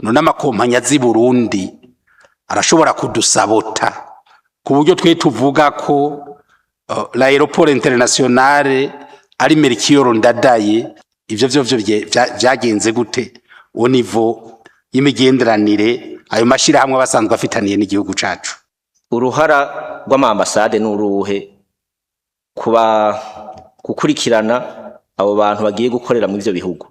none amakompanya z'i Burundi arashobora kudusabota ku buryo twe tuvuga ko l'aéroport internationale ari Melchior Ndadaye. Ivyo vyagenze gute au niveau y'imigenderanire ayo mashira hamwe basanzwe afitaniye n'igihugu cacu? Uruhara rw'amambasade n'uruhe kuba gukurikirana abo bantu bagiye gukorera mu ivyo bihugu.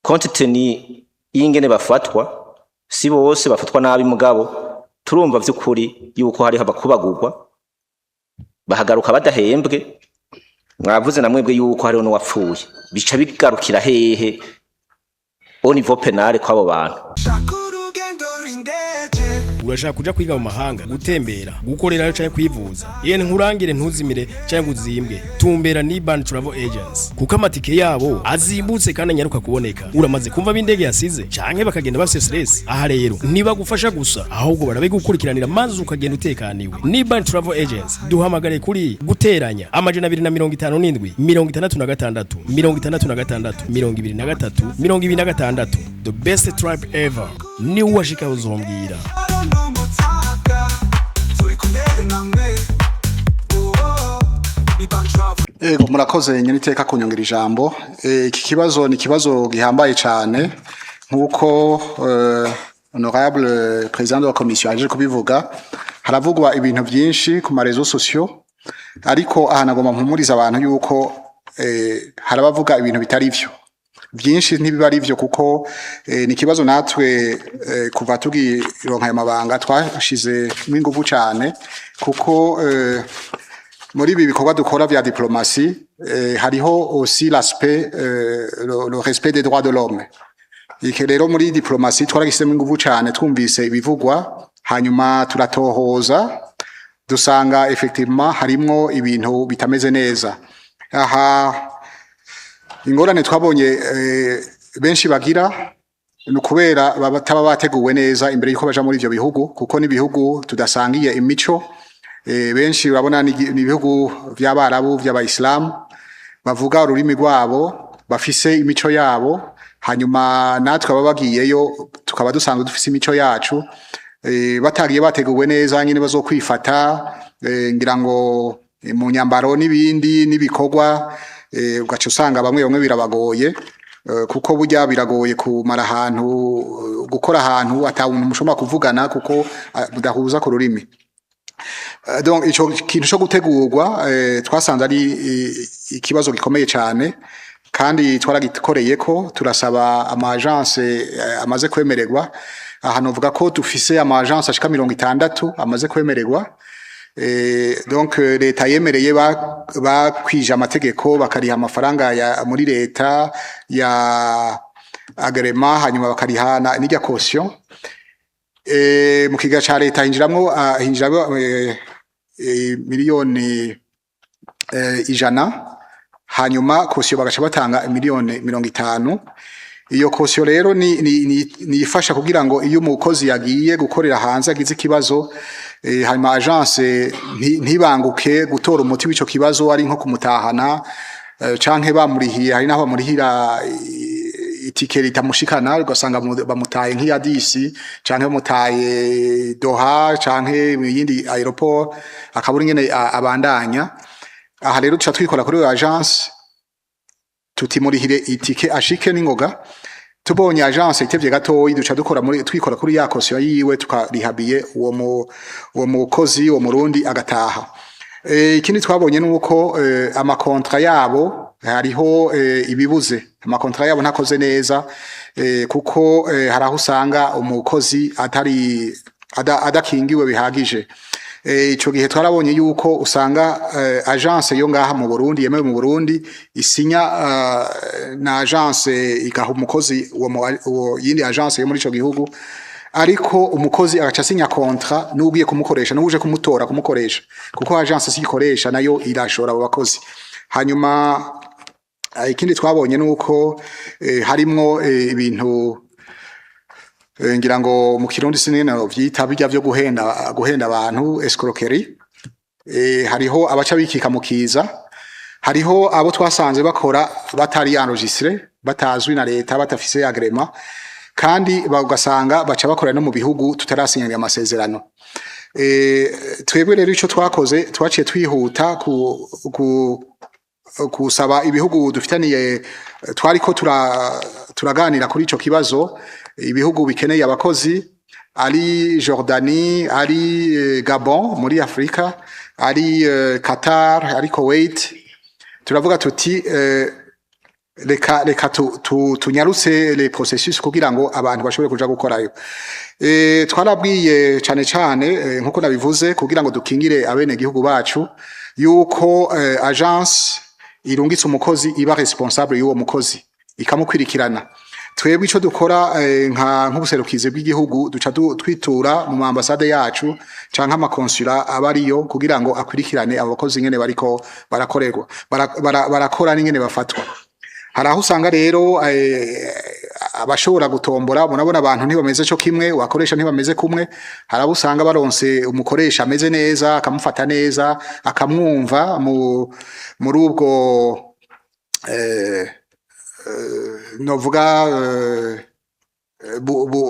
Kontiteni y'ingene bafatwa si bose bafatwa nabi, mugabo turumva vy'ukuri yuko hari abakubagurwa bahagaruka badahembwe. Mwavuze namwebwe yuko hariho no wapfuye, bica bigarukira hehe au niveau penal kw'abo bantu. Urashaka kuja kwiga mu mahanga, gutembera, gukorerayo canke kwivuza, yene nkurangire ntuzimire canke uzimbwe, tumbera ni Ban Travel Agents kuko amatike yabo azimbutse kandi anyaruka kuboneka. Uramaze kumva b'indege yasize canke bakagenda bafise stress, aha rero ntibagufasha gusa ahubwo barabigukurikiranira maze ukagenda utekaniwe. Ni Ban Travel Agents duhamagare kuri guteranya 257 66 66 23 26. The best trip ever. Ni washika uzombwira. Ego murakoze nyeniteka kunyongera ijambo. Iki kibazo ni kibazo gihambaye cyane nkuko honorable président de la commission aje kubivuga. Haravugwa ibintu byinshi ku marezo sociaux, ariko ahanagoma mpumuriza abantu yuko harabavuga ibintu bitari byo byinshi ntibiba ari byo, kuko ni kibazo natwe kuva tugironka aya mabanga twashize mwinguvu cyane, kuko muri ibi bikorwa dukora vya diplomasi hariho aussi l'aspect le respect des droits de l'homme. Iki rero muri diplomasi twaragisemo inguvu cyane, twumvise ibivugwa hanyuma turatohoza dusanga effectivement harimo ibintu bitameze neza. Aha ingorane twabonye benshi bagira nukubera bataba bateguwe neza imbere yuko baja muri ivyo bihugu, kuko ni bihugu tudasangiye imico. Benshi urabona ni ibihugu vy'abarabu vy'abayisilamu bavuga ururimi rwabo, bafise imico yabo, hanyuma natwe aba bagiyeyo tukaba dusanzwe dufise imico yacu. Batagiye bateguwe neza nyine bazokwifata ngira ngo mu nyambaro n'ibindi n'ibikorwa, ugaca usanga bamwe birabagoye, kuko burya biragoye kumara ahantu, gukora ahantu atawumuntu mushobora kuvugana kuko mudahuza ku rurimi. Donc ico kintu cyo gutegurwa twasanze ari ikibazo gikomeye cyane, kandi twaragikoreye ko turasaba ama agence amaze kwemererwa. Aha novuga ko dufise ama agence ashika 60 amaze kwemererwa. Donc leta yemereye bakwije amategeko bakariha amafaranga ya muri leta ya agrema, hanyuma bakariha n'ijya caution. Mu kiga ca leta hinjiramo miliyoni 100, hanyuma caution bagaca batanga miliyoni 50. Iyo caution rero ni ifasha kugira ngo iyo umukozi yagiye gukorera hanze agize ikibazo, hanyuma agence ntibanguke gutora umuti w'ico kibazo ari nko kumutahana canke bamurihiye. Hari naho bamurihira itike ritamushikana, ugasanga bamutaye nk'iya DC canke bamutaye Doha canke mu yindi aeroport akabura ingene abandanya. Aha rero tuca twikora kuri agence tutimurihire itike ashike n'ingoga. Tubonye agence itevye gatoyi duca twikora kuri ya caution yiwe tukarihabiye uwo mukozi wo Murundi agataha. Ikindi twabonye nuko amakontra yabo hariho ibibuze, amakontra yabo ntakoze neza, kuko haraho usanga umukozi adakingiwe bihagije. Ico gihe twarabonye yuko usanga agence yo ngaha mu Burundi yemewe mu Burundi isinya na agence igaha umukozi uwo yindi agence yo muri ico gihugu, ariko umukozi agaca asinya contrat n'ugiye kumukoresha n'uje kumutora kumukoresha, kuko agence sikoresha nayo irashora abo bakozi. Hanyuma ikindi twabonye nuko harimo ibintu ngira ngo mu Kirundi sinene vyita bijya byo guhenda abantu, escroquerie. Hariho abaca bikika mukiza, hariho abo twasanze bakora batari enregistré, batazwi na leta, batafise agrema, kandi bagasanga baca bakorera no mu bihugu tutarasinyana amasezerano. Twebwe rero ico twakoze twaciye twihuta kusaba ibihugu dufitaniye twariko turaganira kuri ico kibazo, ibihugu bikeneye abakozi ari Jordanie, ari Gabon muri Afrika, ari Qatar, ari Kuwait. Turavuga tuti reka tunyarutse les processus kugira ngo abantu bashobore kuja gukorayo. Twarabwiye cane nkuko nabivuze kugira ngo dukingire abene gihugu bacu yuko agence irungitse umukozi iba responsable y'uwo mukozi ikamukwirikirana. Twebwe ico dukora nk'ubuserukizi bw'igihugu duca twitura mu ambasade yacu canke amakonsula abariyo kugira ngo akwirikirane abakozi ngene bariko barakorerwa barakora n'ingene bafatwa. Hari aho usanga rero abashobora gutombora, murabona abantu ntibameze cyo kimwe, wakoresha ntibameze kumwe. Hari aho usanga baronse umukoresha ameze neza akamufata neza akamwumva muri ubwo novuga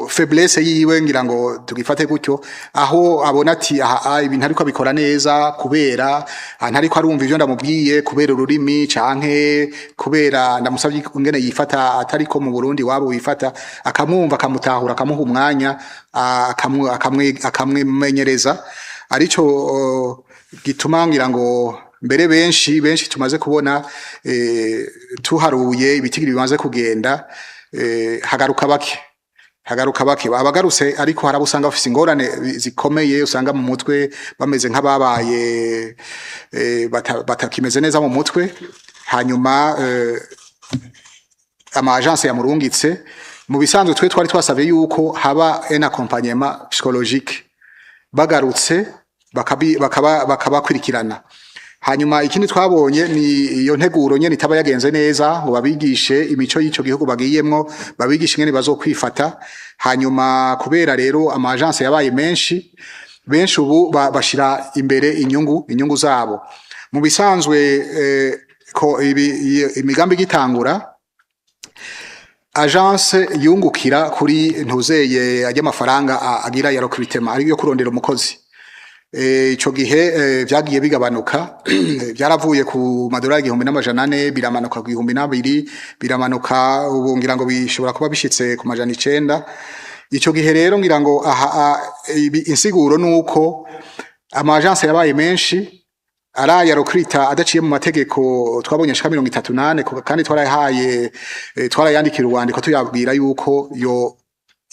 faiblesse yiwe, ngira ngo tugifate gutyo, aho abona ati ibintu ariko abikora neza kubera ariko arumva ivyo ndamubwiye, kubera ururimi canke kubera ndamusavye ngene yifata atariko mu Burundi wabo wifata, akamwumva akamutahura akamuha umwanya akamwemenyereza. Arico gituma ngira ngo mbere benshi tumaze kubona tuharuye ibitigiri bimaze kugenda hagaruka bake abagarutse, ariko harabusanga bafise ingorane zikomeye, usanga mu mutwe bameze nk'ababaye batakimeze neza mu mutwe. Hanyuma ama agence yamurungitse mu bisanzwe twe twari twasavye yuko haba un accompagnement psychologique, bagarutse bakabakwirikirana. Hanyuma ikindi twabonye ni iyo nteguro nyene itaba yagenze neza ngo babigishe imico y'ico gihugu bagiyemwo, babigishe ngene bazokwifata. Hanyuma kubera rero ama agence yabaye menshi ubu bashira imbere inyungu zabo. Mu bisanzwe ko imigambi gitangura agence yungukira kuri ntuzeye ajya amafaranga agira ya recruitment ari yo kurondera umukozi. Ico gihe vyagiye bigabanuka, byaravuye ku madolari 1400 biramanuka ku 2000, biramanuka ubu ngira ngo bishobora kuba bishitse ku 900. Ico gihe rero ngira ngo insiguro nuko ama agence yabaye menshi, araya recruiter adaciye mu mategeko. Twabonye shika 38 kandi twarayandikira urwandiko tuyabwira yuko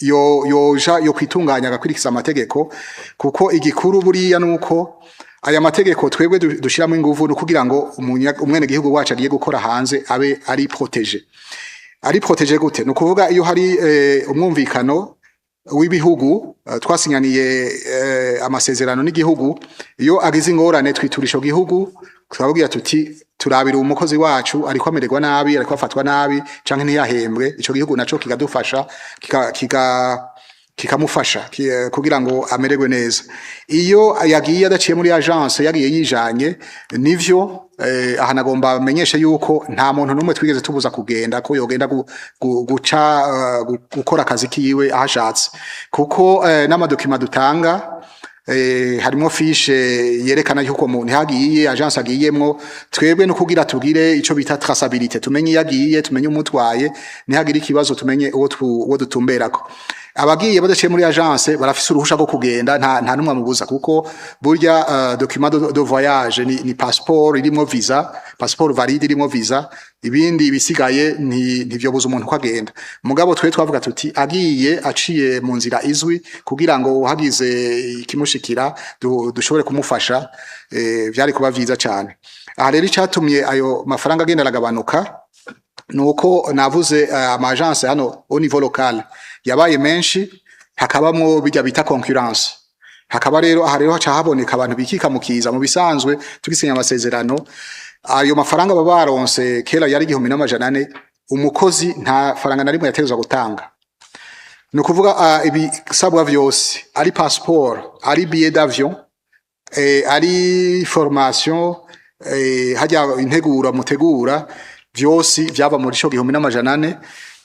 yo kwitunganya agakwirikiza amategeko, kuko igikuru buriya nuko aya mategeko twebwe dushiramo inguvu no kugira ngo umwene gihugu wacu agiye gukora hanze abe ari protege gute. No kuvuga iyo hari umwumvikano w'ibihugu twasinyaniye amasezerano n'igihugu, iyo agize ingorane twiturisha gihugu twababwira tuti turabira umukozi wacu ariko amererwa nabi, ariko afatwa nabi canke ntiyahembwe, ico gihugu naco kikadufasha kikamufasha kugira ngo amererwe neza. Iyo yagiye adaciye muri agence, yagiye yijanye, nivyo ahanagomba amenyeshe yuko nta muntu numwe twigeze tubuza kugenda, ko yogenda gukora akazi kiwe ahashatse, kuko n'amadokima dutanga harimo fiche yerekana yuko umuntu yagiye agence agiyemwo. Twebwe no kugira tugire ico bita traçabilité, tumenye yagiye, tumenye umutwaye, ntihagira ikibazo, tumenye uwo dutumberako. Abagiye badaciye muri agence barafise uruhusha rwo kugenda, nta numwe amubuza, kuko burya document de voyage ni passeport irimo visa, passeport valide irimo visa, ibindi bisigaye ntivyo buza umuntu kwagenda. Mugabo twe twavuga tuti agiye aciye mu nzira izwi kugira ngo hagize ikimushikira dushobore kumufasha, vyari kuba vyiza cyane. Aha rero icatumye ayo mafaranga agenda aragabanuka nuko navuze ama agence hano au niveau local yabaye menshi, hakabamwo bijya bita concurrence. Hakaba rero aha rero haca haboneka abantu bikika mukiza. Mu bisanzwe tugisinya amasezerano, ayo mafaranga babaronse kera yari 1400, umukozi nta faranga na rimwe yategezwa gutanga. No kuvuga ibisabwa vyose, ari passeport, ari billet d'avion, ari formation, hajya integura mutegura, vyose vyaba muri cyo 1400.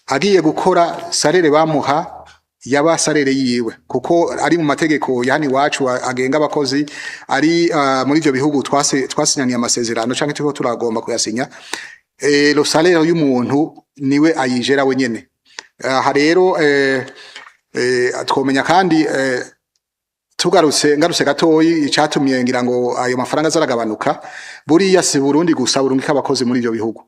agiye gukora salere bamuha yaba salere yiwe kuko ari mu mategeko yani wacu agenga abakozi ari muri ivyo bihugu twasinyaniye amasezerano canke turiko turagomba kuyasinya lo salere y'umuntu niwe ayijera wenyene aha rero twomenya kandi ngarutse gatoyi icatumye ngira ngo ayo mafaranga azaragabanuka buriya si Burundi gusa burungika abakozi muri ivyo bihugu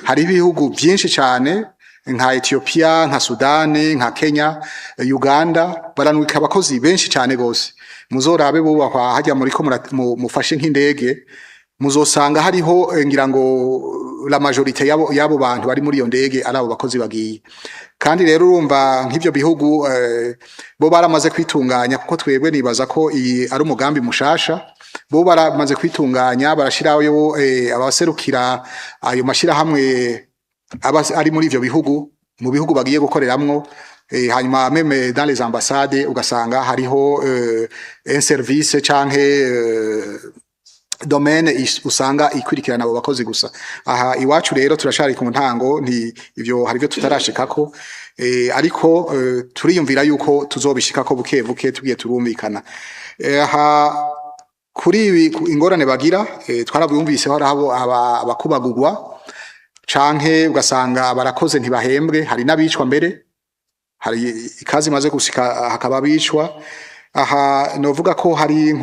hari ibihugu byinshi cyane nka Ethiopia nka Sudani nka Kenya Uganda baranwika abakozi benshi cyane gose muzorabe bubahwa hajya muri ko mufashe nk'indege muzosanga hariho ngira ngo la majorité yabo bantu bari muri iyo ndege ari abo bakozi bagiye kandi rero urumva nk'ivyo bihugu bo baramaze kwitunganya kuko twebwe nibaza ko iyi ari umugambi mushasha bo baramaze kwitunganya barashirayo abaserukira ayo mashira hamwe ari muri ivyo bihugu mu bihugu bagiye gukoreramwo hanyuma meme dans les ambassades ugasanga hariho un service canke domaine usanga ikurikirana abo bakozi gusa aha iwacu rero turashari ku ntango nti ivyo hari byo tutarashikako ariko turiyumvira yuko tuzobishikako buke buke tugiye turumvikana aha kuri ibi ingorane bagira twarabumvise habo abakubagurwa canke ugasanga barakoze ntibahembwe hari nabicwa mbere hari ikazi maze gushika hakaba bicwa aha novuga ko hari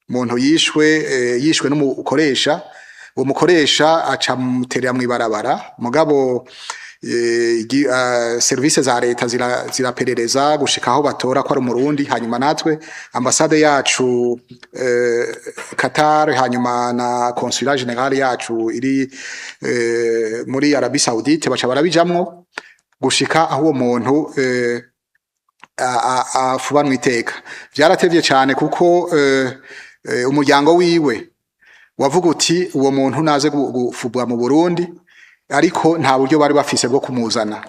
muntu yishwe n'umukoresha uwo mukoresha aca muterera mwibarabara mugabo service za leta ziraperereza gushika aho batora ko ari umurundi hanyuma natwe ambassade yacu Qatar hanyuma na consulat general yacu iri muri Arabie Saoudite baca barabijamwo gushika aho uwo muntu afubanwa iteka vyaratevye cyane kuko umuryango wiwe wavuga uti uwo muntu naze gufubwa mu Burundi ariko nta buryo bari bafise bwo kumuzana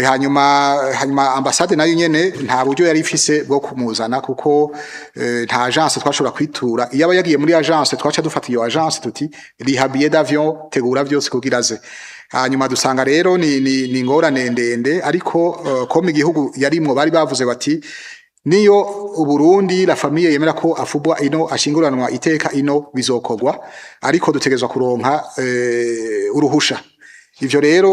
hanyuma ambassade nayo nyene nta buryo yari ifise bwo kumuzana kuko nta agence twashobora kwitura iyo aba yagiye muri agence twaca dufata iyo agence tuti riha billet d'avion tegura vyose kugira ze hanyuma dusanga rero ni ngorane ndende ariko comme igihugu yarimwo bari bavuze bati niyo Uburundi la famille yemera ko afubwa ino ashinguranwa iteka ino bizokorwa ariko dutegezwa kuronka uruhusha ivyo rero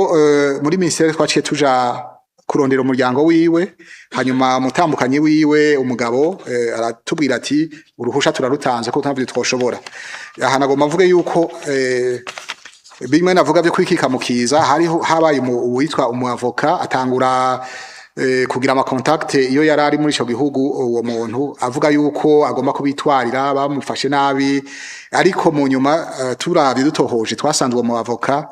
muri ministere twaciye tuja kurondera umuryango wiwe hanyuma mutambukanyi wiwe umugabo aratubwira ati uruhusha turarutanze ko ntavyo twoshobora aha nagomba mvuge yuko bimwe navuga byo kwikika mukiza hari habaye uwitwa umuavoka atangura kugira ama contact iyo yarari muri ico gihugu uwo muntu avuga yuko agomba kubitwarira bamufashe nabi ariko mu nyuma turavye dutohoje twasanze uwo muavoka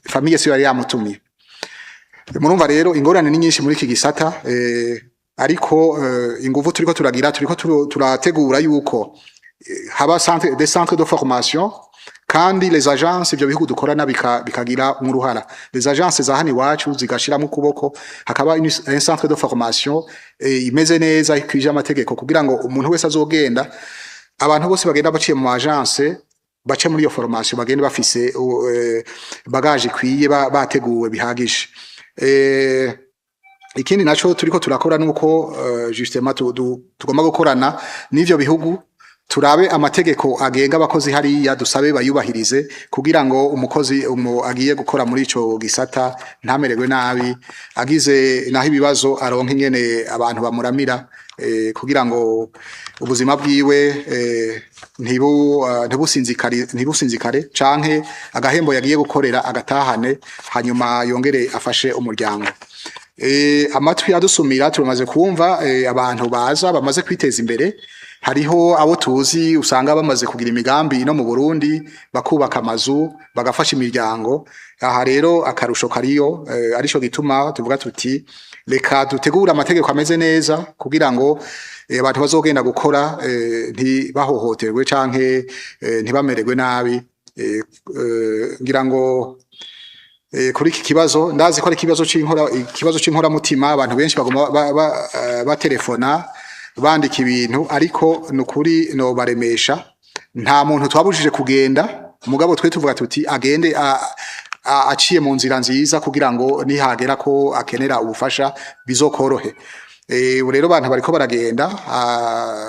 famille siyo yari yamutumye murumva rero ingorane ni nyinshi muri iki gisata ariko inguvu turiko turategura yuko haba des centres de formation kandi les agences ibyo bihugu dukorana bikagira umuruhara les agences za hani wacu zigashira mu kuboko hakaba un centre de formation imeze neza ikwije amategeko kugira ngo umuntu wese azogenda abantu bose bagenda baciye mu agence bace muri iyo formation bagende bafise bagage kwiye bateguwe bihagije ikindi naco turiko turakora nuko justement tugomba gukorana n'ivyo bihugu turabe amategeko agenga abakozi hariya dusabe bayubahirize kugira ngo umukozi agiye gukora muri ico gisata ntamererwe nabi agize naho ibibazo aronke nyene abantu bamuramira kugira ngo ubuzima bwiwe ntibusinzikare canke agahembo yagiye gukorera agatahane hanyuma yongere afashe umuryango amatwi adusumira turamaze kumva abantu baza bamaze kwiteza imbere hariho abo tuzi usanga bamaze kugira imigambi no mu Burundi bakubaka amazu bagafasha imiryango aha rero akarusho kariyo arico gituma tuvuga tuti reka dutegura amategeko ameze neza kugira ngo abantu bazogenda gukora ntibahohoterwe canke ntibamererwe nabi ngira ngo kuri iki kibazo ndazi ko ari ikibazo c'inkora mutima abantu benshi bagoma batelefona bandika ibintu ariko nukuri no baremesha nta muntu twabujije kugenda umugabo twe tuvuga tuti agende aciye mu nzira nziza kugira ngo nihagera ko akenera ubufasha bizokorohe. Rero abantu bariko baragenda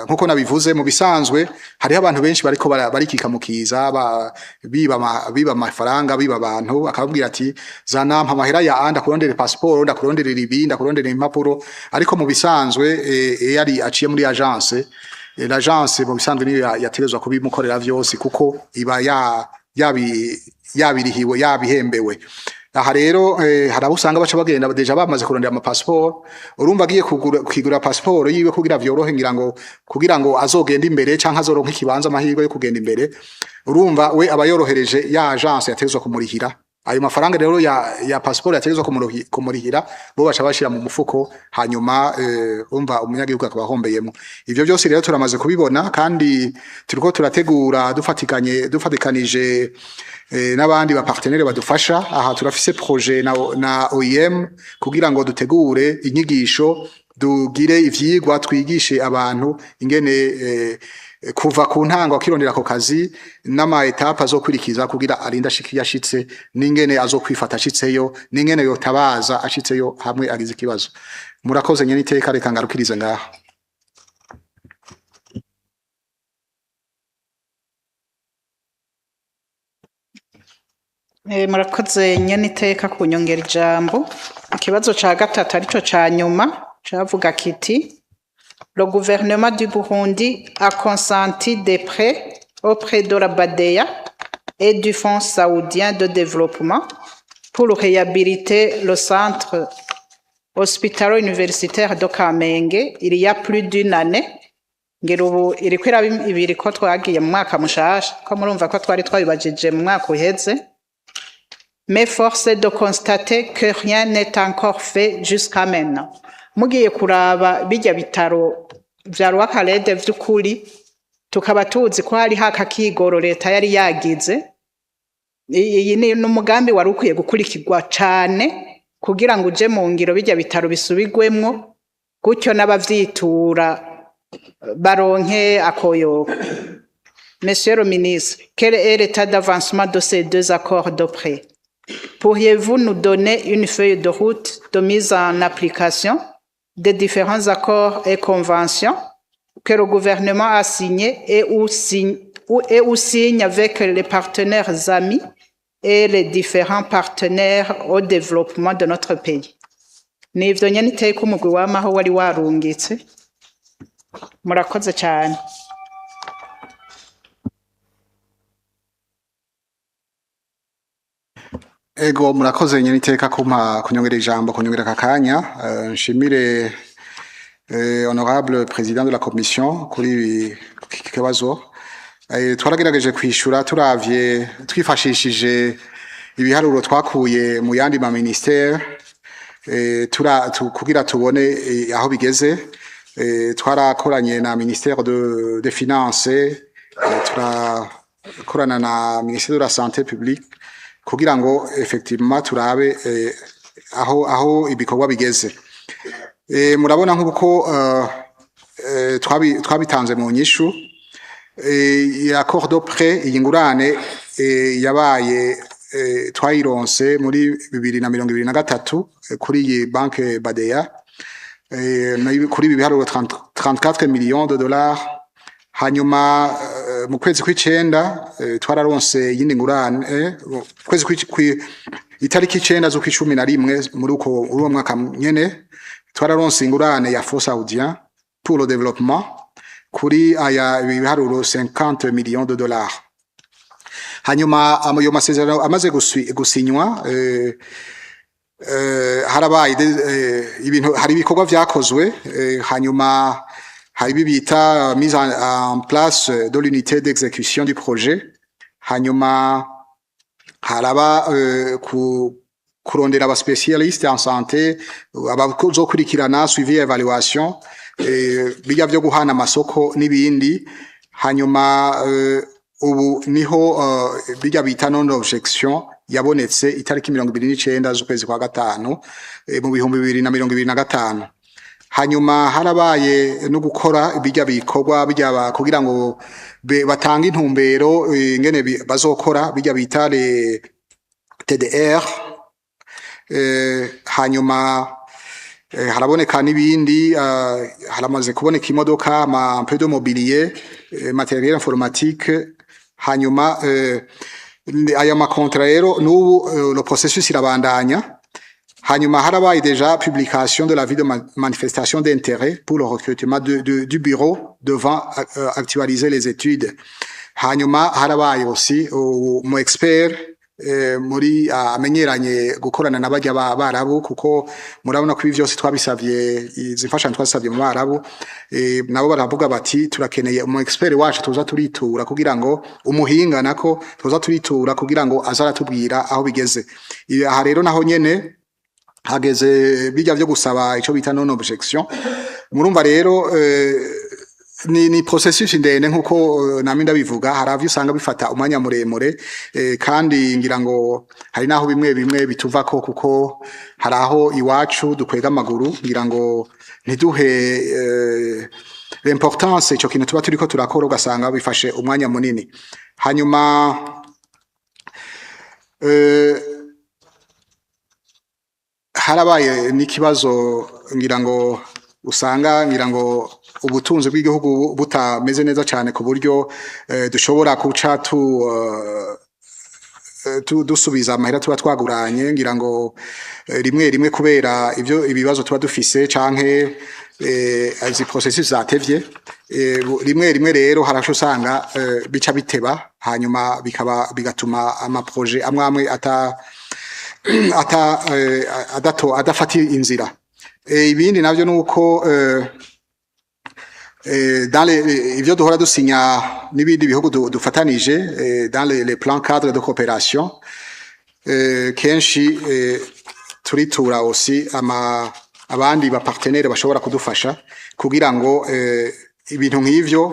nkuko nabivuze mu bisanzwe hariho abantu benshi bariko barikikamukiza biba amafaranga biba abantu akababwira ati zana amahera ya anda kurondera passport ndakurondera ibi ndakurondera impapuro ariko mu bisanzwe yari aciye muri agence l'agence mu bisanzwe niyo yategezwa kubimukorera vyose kuko iba yabirihiwe yabihembewe. Aha rero harabo usanga baca bagenda deja bamaze kurondera ama passport urumva agiye kugura passport yiwe kugira vyorohe kugira ngo azogenda imbere canke azoronka ikibanza amahirwe yo kugenda imbere urumva we abayorohereje ya agence yategezwa kumurihira ayo mafaranga rero ya passport yategezwa kumurihira bo baca bashira mu mufuko hanyuma urumva umunyagihugu akabahombeyemo. Ivyo byose rero turamaze kubibona kandi turiko turategura dufatikanije n'abandi ba partenaire badufasha. Aha turafise projet na OIM kugira ngo dutegure inyigisho dugire ivyigwa twigishe abantu ingene kuva ku ntango akirondera ko kazi n'ama etape azokwirikiza kugira arinda yashitse n'ingene azokwifata ashitseyo n'ingene yotabaza ashitseyo hamwe agize ikibazo. Murakoze nyene iteka reka ngarukirize ngaha. Murakoze nyene iteka kunyongera ijambo. Ikibazo ca gatatu arico ca nyuma cavuga kiti le gouvernement du Burundi a consenti des prêts auprès de la BADEA et du Fonds saoudien de développement pour réhabiliter le centre hospitalo-universitaire de Kamenge il y a plus d'une année. Ngero ubu iriko ibiriko twagiye mu mwaka mushasha ko murumva ko twari twabibajije mu mwaka uheze. Mais force est de constater que rien n'est encore fait jusqu'à maintenant. Mugiye kuraba bijya bitaro vya Rwakarede vy'ukuri tukaba tuzi ko hari hakakigoro leta yari yagize. Iyi ni umugambi wari ukwiye gukurikirwa cane kugira ngo uje mu ngiro bijya bitaro bisubigwemwo gutyo n'abavyitura baronke akoyoko. Monsieur le ministre, quel est l'état d'avancement de ces deux accords de prêt? Pourriez-vous nous donner une feuille de route de mise en application des différents accords et conventions que le gouvernement a signés et ou signe avec les partenaires amis et les différents partenaires au développement de notre pays? Nivyo nyene iteka umugwi w'amaho wari warungitse. Murakoze cyane. Ego murakoze nyene iteka kunyongera ijambo kunyongera kakanya. Nshimire honorable président de la commission kuri kibazo. Twaragerageje kwishura turavye twifashishije ibiharuro twakuye mu yandi ma ministère kugira tubone aho bigeze. Twarakoranye na ministère de finances, turakorana na ministère de la santé publique kugira ngo effectivement turabe aho ibikorwa bigeze. Murabona nk'uko twabitanze mu nyishu accord de prêt y'ingurane yabaye twayironse muri 2023 kuri iyi banque BADEA kuri ibiharuro 34 millions de dollars. Hanyuma mu kwezi kw'icenda twararonse yindi ngurane kwezi itariki 9 zo kw'icumi na rimwe muri uwo mwaka nyene twararonse ingurane ya Fonds saoudien pour le développement kuri aya ibiharuro 50 millions de dollars. Hanyuma ayo masezerano amaze gusinywa harabaye ibintu hari ibikorwa vyakozwe hanyuma hari bibita mise en place de l'unité d'exécution du projet. Hanyuma haraba kurondera aba spécialistes en santé abazokurikirana suivi evaluation bijya byo guhana amasoko n'ibindi. Hanyuma ubu niho bijya bita non objection yabonetse itariki 29 z'ukwezi kwa gatanu mu 2025. Hanyuma harabaye no gukora bijya bikorwa bijya kugira ngo batanga intumbero ingene bazokora bijya bita TDR hanyuma haraboneka n'ibindi haramaze kuboneka imodoka un peu de mobilier matériel informatique hanyuma aya makontra rero n'ubu le processus irabandanya hanyuma harabaye déjà publication de l'avis de manifestation d'intérêt pour le recrutement du bureau devant actualiser les études hanyuma harabaye aussi mu expert muri amenyeranye gukorana n'abajya barabu kuko murabona ko ibi byose twabisavye izi mfashanyo twasavye mu barabu nabo baravuga bati turakeneye umu expert wacu tuza turitura kugira ngo umuhinga nako tuza turitura kugira ngo azaratubwira aho bigeze aha rero naho nyene hageze bijya byo gusaba ico bita non objection murumva rero ni processus ndende nkuko nami ndabivuga haravyo usanga bifata umwanya muremure kandi ngira ngo hari naho bimwe bituvako kuko haraho iwacu dukwega amaguru ngira ngo ntiduhe l'importance ico kintu tuba turiko turakora ugasanga bifashe umwanya munini hanyuma harabaye n'ikibazo ngira ngo usanga ngira ngo ubutunzi bw'igihugu butameze neza cyane ku buryo dushobora kuca dusubiza amahera tuba twaguranye ngira ngo rimwe kubera ibyo ibibazo tuba dufise canke izi processus zatevye rimwe rero harasho usanga bica biteba hanyuma bigatuma ama projet amwe adafata inzira ibindi navyo nuko ivyo duhora dusinya n'ibindi bihugu dufatanije dans les plans cadres de coopération kenshi turitura aussi abandi ba partenaire bashobora kudufasha kugira ngo ibintu nk'ivyo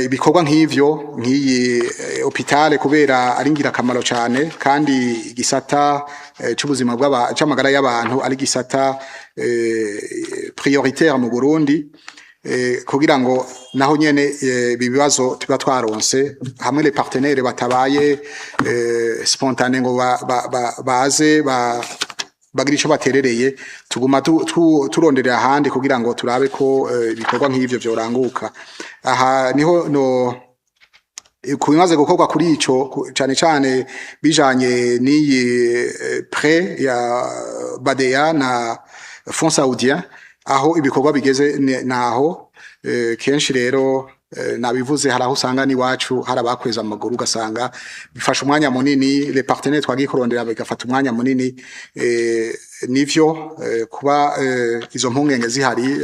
ibikorwa nk'ivyo nk'iyi hôpital kubera ari ngirakamaro cyane kandi igisata c'ubuzima c'amagara y'abantu ari gisata prioritaire mu Burundi kugira ngo naho nyene bibibazo tuba twaronse hamwe les partenaires batabaye spontané ngo baze bagira ico baterereye tuguma turonderera ahandi kugira ngo turabe ko ibikorwa nk'ivyo byoranguka aha niho no kubimaze gukorwa kuri ico cyane bijanye n'iyi prêt ya Badea na Fonds Saoudien aho ibikorwa bigeze naho kenshi rero nabivuze haraho usanga ni wacu harabakweza amaguru ugasanga bifasha umwanya munini les partenaires twagikorondera bigafata umwanya munini nivyo kuba izo mpungenge zihari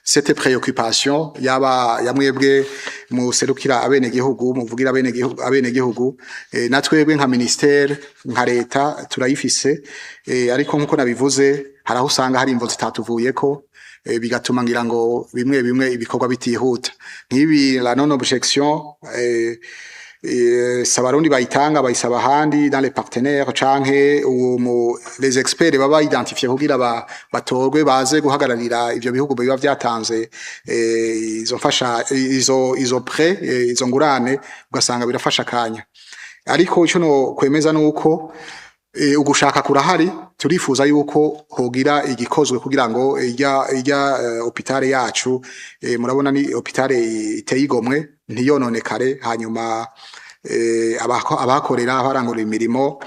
cette préoccupation yaba yamwebwe mu serukira abene gihugu muvugira abene gihugu natwebwe nka ministère nka leta turayifise ariko nkuko nabivuze haraho usanga hari imvo zitatuvuyeko bigatuma ngira ngo bimwe ibikorwa bitihuta nk'ibi la non objection sabarundi bayitanga bayisaba handi dans les partenaires canke les experts baba identifier kugira batorwe baze guhagararira ivyo bihugu biba vyatanze izo mfasha izo prêt izo ngurane ugasanga birafasha kanya ariko ico no kwemeza nuko ugushaka kurahari turifuza yuko hogira igikozwe kugira ngo ijya hôpital yacu murabona ni hôpital iteye igomwe ntiyononekare hanyuma abakorera barangura imirimo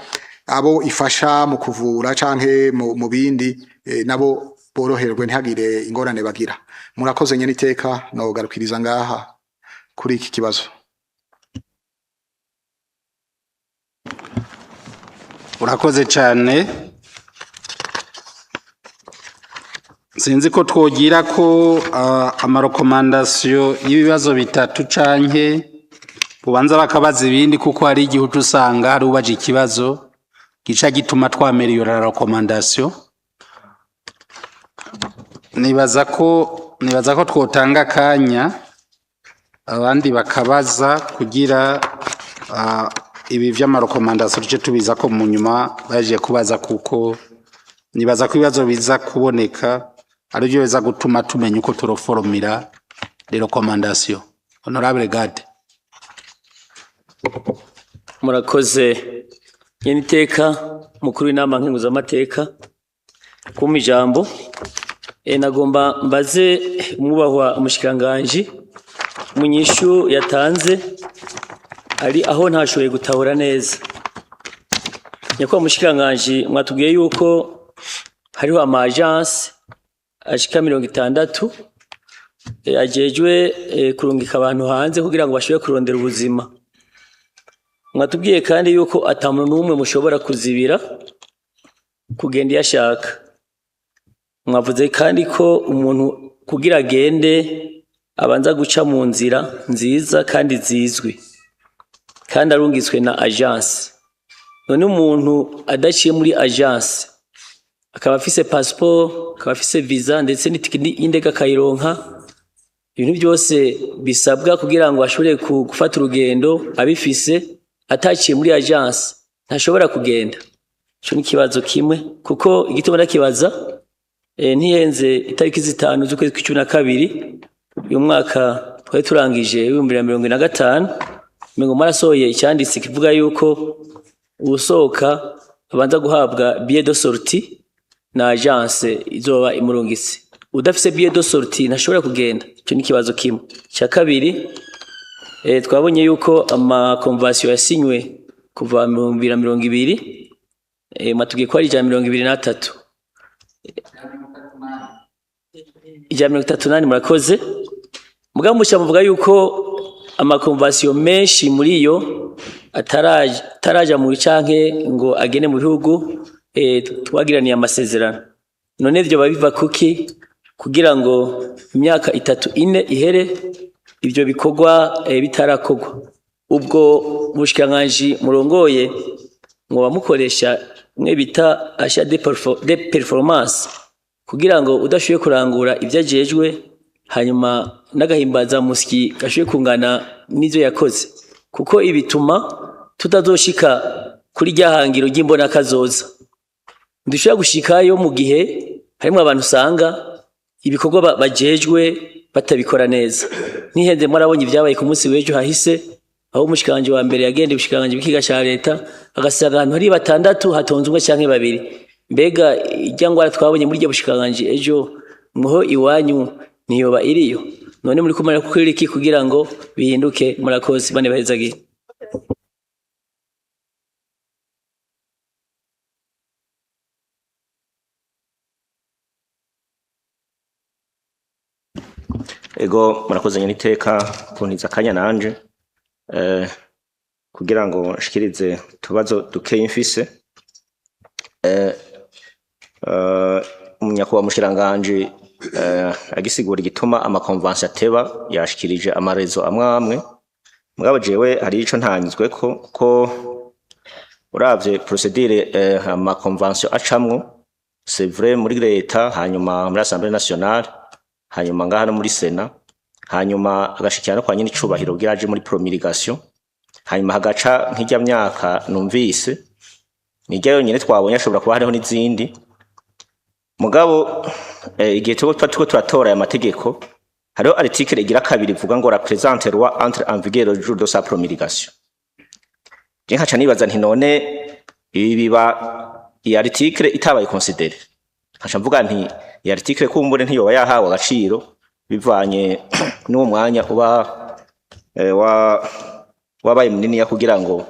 abo ifasha mu kuvura canke mu bindi nabo boroherwe ntihagire ingorane bagira murakoze nyene iteka no garukiriza ngaha kuri iki kibazo urakoze cyane sinzi ko twogira ko amarekomandasiyo y'ibibazo bitatu canke bubanza bakabaza ibindi kuko hari igihe usanga hari ubaje ikibazo gica gituma twameriyora rekomandasiyo nibaza ko twotanga akanya abandi bakabaza kugira ibi vy'amarekomandasiyo tuje tubiza ko mu nyuma baje kubaza kuko nibaza ko ibibazo biza kuboneka ari byo biza gutuma tumenya uko turoforomira rekomandasiyo. Honorable Gade. Murakoze nyeniteka mukuru w'inama nkenguzamateka kuma ijambo nagomba mbaze umwubahwa umushikiranganji mu nyishu yatanze ari aho ntashoboye gutahura neza. Nyakubahwa umushikiranganji mwatubwiye yuko hariho ama agence ashika 60 ajejwe kurungika abantu hanze kugira ngo bashobore kurondera ubuzima. Mwatubwiye kandi yuko atamuntu n'umwe mushobora kuzibira kugenda yashaka. Mwavuze kandi ko umuntu kugira agende abanza guca mu nzira nziza kandi zizwi kandi arungitswe na agence. None umuntu adaciye muri agence akaba afise passeport, akaba afise visa ndetse n'itiki y'indege akayironka, ibintu byose bisabwa kugira ngo ashobore gufata urugendo abifise ataciye muri agence ntashobora kugenda. Cyo ni kibazo kimwe kuko igituma ndakibaza ntiyenze itariki 5 z'ukwezi kwa 12 uyu mwaka twari turangije 2025 mengo marasoye icyanditse kivuga yuko usohoka abanza guhabwa billet de sortie na agence izoba imurungitse. Udafise billet de sortie ntashobora kugenda. Cyo ni kibazo kimwe. Cya kabiri twabonye yuko ama convention yasinywe kuva 2020 matubwiye ko ari 2023 38 murakoze. Mugabo mushamuvuga yuko ama convention menshi muri yo ataraja mu canke ngo agene mu bihugu twagiraniye amasezerano. None byo babiva kuki kugira ngo imyaka 3-4 ihere ibyo bikorwa bitarakogwa. Ubwo mushikiranganje murongoye ngo bamukoresha mwe bita achat de performance kugira ngo udashoye kurangura ibyajejwe hanyuma n'agahimbaza musiki gashoye kungana n'ivyo yakoze, kuko ibituma tutazoshika kuri ryahangiro ry'imbona kazoza. Ndushaka gushikayo mu gihe harimo abantu usanga ibikorwa bajejwe batabikora neza. Nihenze mwarabonye ibyabaye ku munsi w'ejo hahise aho umushikiranganje wa mbere yagende ubushikiranganje bw'ikiga ca leta agasanga abantu hari 6 hatonze umwe canke 2. Mbega ijyangwara twabonye muri ryo bushikiranganje ejo muho iwanyu niyoba iriyo. None muri kumara kukwira iki kugira ngo bihinduke? Murakoze bane bahezagiye. Ego murakoze nyeniteka kuntiza akanya nanje kugira ngo nshikirize tubazo dukeye mfise. Umunyakubahwa mushiranganje agisigura igituma ama convention ateba yashikirije amarezo amwe mugabo jewe hari ico ntanyizwe ko uravye procedure ama convention acamwo c'est vrai muri leta hanyuma muri Assemblée nationale hanyuma ngaha no muri Sena hanyuma agashikirana kwa nyine icubahiro bwiraje muri promulgation hanyuma hagaca nk'ijya myaka numvise nijya yonyine twabonye ashobora kuba hariho n'izindi mugabo igihe tuko turatora aya mategeko hariho article igira 2 ivuga ngo la présente loi entre en vigueur le jour de sa promulgation. Je nkaca nibaza nti none ibi biba iyi article itabaye considéré. Nkaca mvuga nti iyi article kumbure ntiyoba yahawe agaciro bivanye n'uwo mwanya uba wabaye munini ya kugira ngo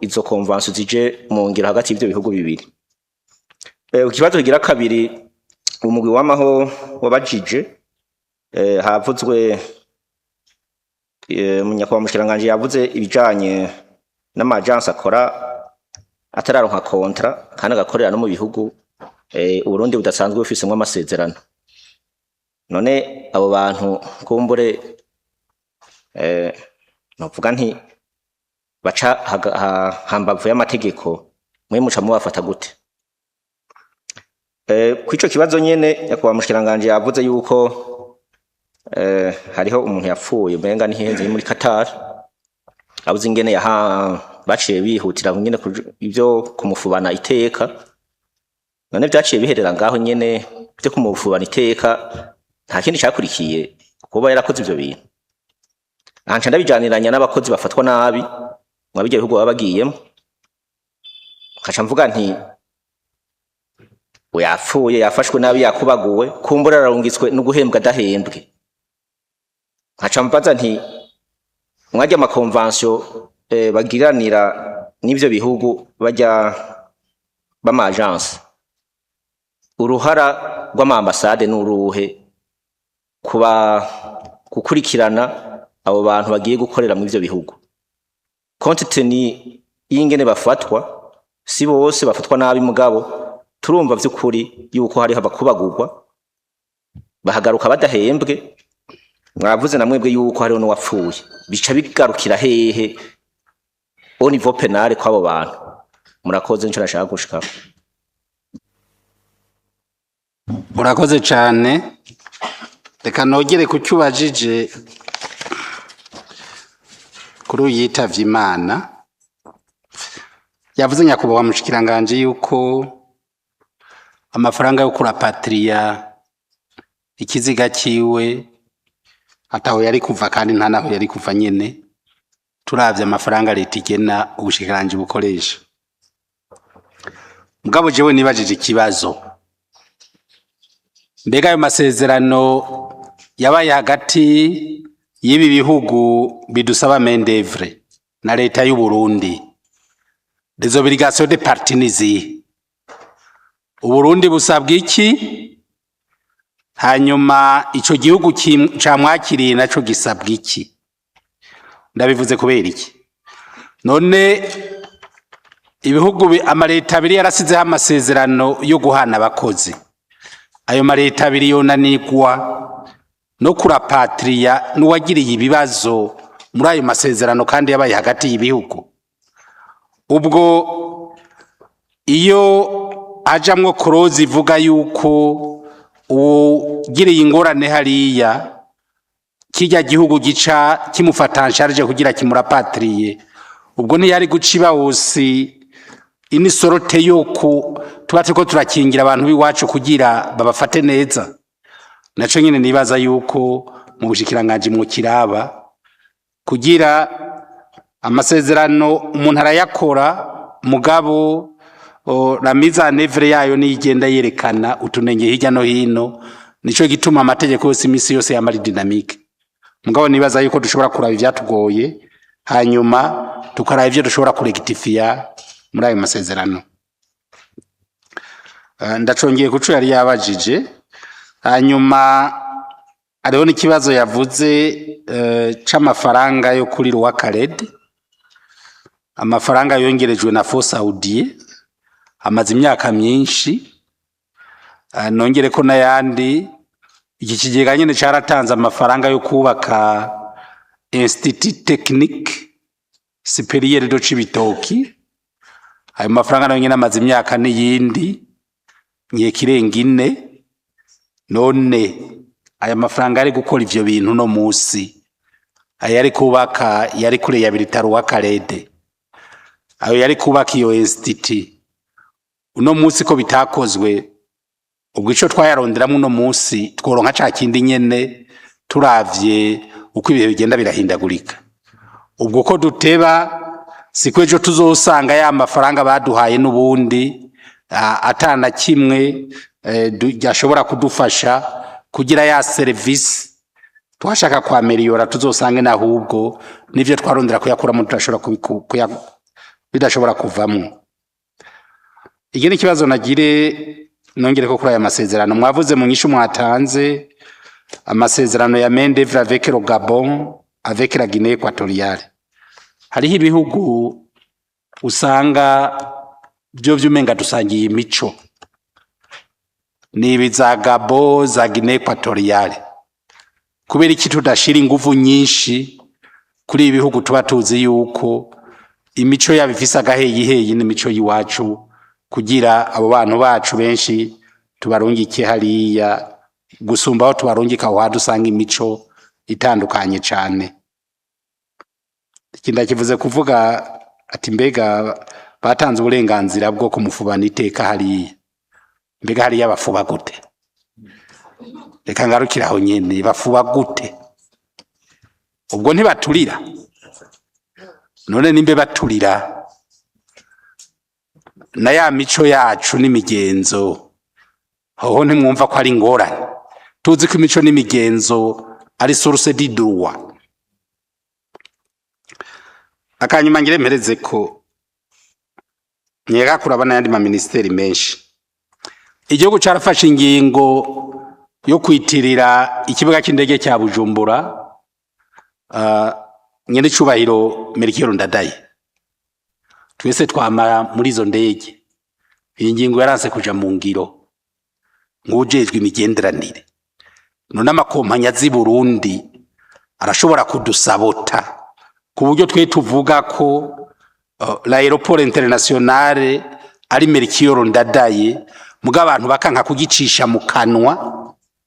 izo convention zije mu ngiro hagati y'ivyo bihugu bibiri. Ikibazo kigira 2 umugwi w'amaho wabajije havuzwe umunyakubahwa mushikiranganje yavuze ibijanye n'amagence akora atararonka contrat kandi agakorera no mu bihugu Uburundi budasanzwe bufisemwe amasezerano. None abo bantu kumbure novuga nti baca hambavu y'amategeko mwe muca mubafata gute? Kwico kibazo nyene yakwa mushikiranganje yavuze yuko hariho umuntu yapfuye umenga nihenze muri Qatar abuze ingene baciye bihutira nyene ivyo kumufubana iteka. None byaciye biherera ngaho nyene byo kumufubana iteka nta kindi cyakurikiye kuba yarakoze ivyo bintu. Anca ndabijaniranya n'abakozi bafatwa nabi mwabije bihugu babagiyemo nkaca mvuga nti yapfuye yafashwe nabi yakubaguwe kumbura ararungitswe no guhembwa adahembwe nkaca mbaza nti mwajya ama convention bagiranira n'ivyo bihugu bajya bama agence uruhara rw'ama ambassade n'uruhe kuba gukurikirana abo bantu bagiye gukorera mu ivyo bihugu compte tenu y'ingene bafatwa si bose bafatwa nabi mugabo turumva vy'ukuri yuko hari abakubagurwa bahagaruka badahembwe mwavuze na mwebwe yuko hariho no wapfuye bica bigarukira hehe au niveau penal kw'abo bantu murakoze nco nashaka gushika. Urakoze cyane, reka nogere kucyubajije kuri uyitavye Imana. Yavuze nyakubahwa mushikiranganje yuko amafaranga yo kurapatria ikiziga ciwe ataho yari kuva kandi nta naho yari kuva nyene, turavye amafaranga leta igena ubushikiranganje bukoresha. Mugabo jewe nibajije ikibazo, mbega ayo masezerano yabaye hagati y'ibi bihugu bidusaba main d'œuvre na leta y'u Burundi, des obligations de partenariat, Uburundi busabwa iki? Hanyuma ico gihugu camwakiriye naco gisabwa iki? Ndabivuze kubera iki? None ibihugu amaleta abiri yarasizeho amasezerano yo guhana abakozi, ayo maleta abiri yonanirwa no kurapatria n'uwagiriye ibibazo muri ayo masezerano kandi yabaye hagati y'ibihugu. Ubwo iyo ajamwo korozi ivuga yuko ugiriye ingorane hariya kijya gihugu gica kimufata nsharje kugira kimurapatriye, ubwo ntiyari guciba wose inisorote yuko tubateko turakingira abantu biwacu kugira babafate neza. Naco nyine nibaza yuko mu bushikiranganje mu kiraba kugira amasezerano umuntu arayakora mugabo la mise en œuvre yayo nigenda yerekana utunenge hirya no hino, nico gituma amategeko yose imisi yose yamari dynamique. Mugabo nibaza yuko dushobora kuraba ivyatugoye hanyuma tukaraba ivyo dushobora kurectifia muri ayo masezerano. Ndacongeye kuco yari yabajije, hanyuma ariho n'ikibazo yavuze c'amafaranga yo kuri Rwakarede, amafaranga yongerejwe na Force Saudie amaze imyaka myinshi. Nongere ko n'ayandi iki kigega nyene caratanze amafaranga yo kubaka Institut Technique Supérieur de Cibitoki, ayo mafaranga nayo nyene amaze imyaka n'iyindi nyekirenga 4. None aya mafaranga ari gukora ivyo bintu no musi ayari kubaka yari kure ya Bitaro Rwakarede, ayo yari kubaka iyo institut uno musi ko bitakozwe, ubwo ico twayaronderamo uno musi tworonka ca kindi nyene turavye uko ibihe bigenda birahindagurika. Ubwo ko duteba sikwejo tuzosanga ya mafaranga baduhaye n'ubundi atana kimwe yashobora kudufasha kugira ya service twashaka kwa meliora, tuzosange nahubwo nivyo twarondera kuyakura mu tutashobora bidashobora kuvamwo. Igene kibazo nagire nongere ko kuri aya masezerano mwavuze mu nyishu mwatanze amasezerano ya main d'œuvre avec le Gabon, avec la Guinée équatoriale. Hariho ibihugu usanga byo vyumenga dusangiye imico, ni za Gabon, za Guinée équatoriale. Kubera iki tudashira ingufu nyinshi kuri ibihugu tuba tuzi yuko imico yabifisa gaheyi n'imico yiwacu, kugira abo bantu bacu benshi tubarungike hariya gusumba aho tubarungika aho dusanga imico itandukanye cyane. Ikinda kivuze kuvuga ati mbega batanze uburenganzira bwo kumufubana iteka hariya, mbega hariya bafuba gute? Reka ngarukira aho nyene, bafuba gute? Ubwo ntibaturira? None nimbe baturira na ya mico yacu n'imigenzo hoho ntimwumva ko ari ingorane tuzi ko imico n'imigenzo ari source d'idroit. Akanyuma ngire mpereze ko nyega kurabana yandi ma ministeri menshi igihugu carafashe ingingo yo kwitirira ikibuga cy'indege cya Bujumbura nyene cubahiro Melchior Ndadaye. Twese twamara muri izo ndege iyi ngingo yaranse kuja mu ngiro ngujejwe imigenderanire none amakompanya z'i Burundi arashobora kudusabota ku buryo twe tuvuga ko l'aéroport international ari Melchior Ndadaye muga abantu bakanka kugicisha mu kanwa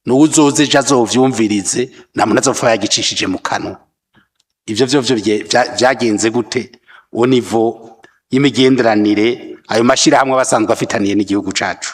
n'uzoze jazovyumvirize namuna zopfa yagicishije mu kanwa. Ivyo vyagenze gute au niveau y'imigenderanire ayo mashira hamwe basanzwe afitaniye n'igihugu cacu.